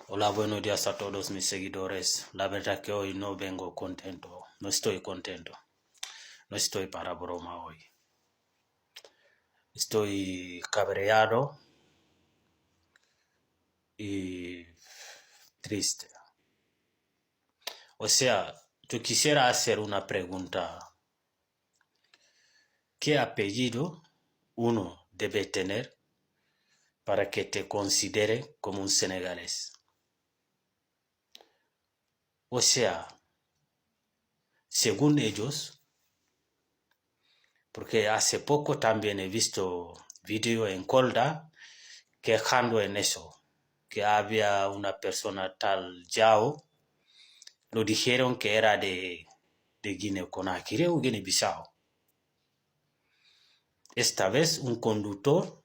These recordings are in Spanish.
Hola, buenos días a todos mis seguidores. La verdad que hoy no vengo contento, no estoy contento, no estoy para broma hoy. Estoy cabreado y triste. O sea, yo quisiera hacer una pregunta. ¿Qué apellido uno debe tener para que te considere como un senegalés? O sea, según ellos, porque hace poco también he visto vídeo en Kolda quejando en eso, que había una persona tal Yao, lo dijeron que era de Guinea-Conakry o Guinea-Bissau. Esta vez un conductor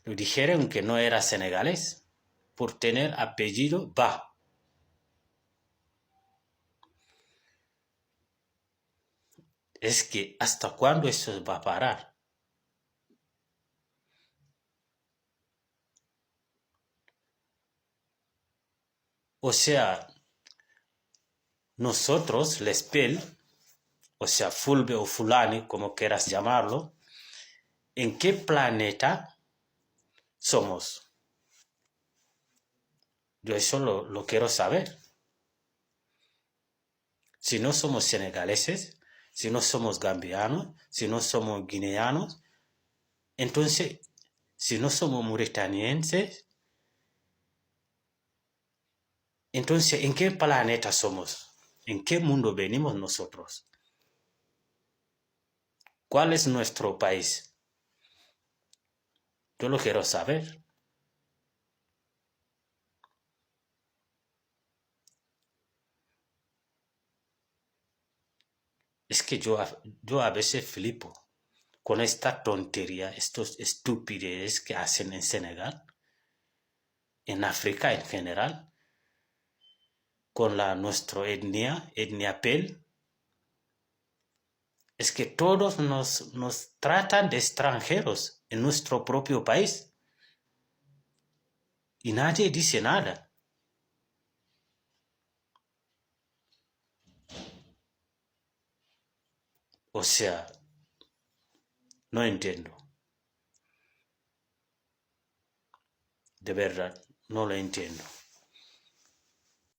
lo dijeron que no era senegalés por tener apellido Ba. Es que ¿hasta cuándo eso va a parar? O sea, nosotros, les Pel, o sea, Fulbe o Fulani, como quieras llamarlo, ¿en qué planeta somos? Yo eso lo quiero saber. Si no somos senegaleses, si no somos gambianos, si no somos guineanos, entonces, si no somos mauritanienses, entonces, ¿en qué planeta somos? ¿En qué mundo venimos nosotros? ¿Cuál es nuestro país? Yo lo quiero saber. Es que yo a veces flipo con esta tontería, estos estupideces que hacen en Senegal, en África en general, con nuestra etnia Pel. Es que todos nos tratan de extranjeros en nuestro propio país y nadie dice nada. O sea, no entiendo. De verdad, no lo entiendo.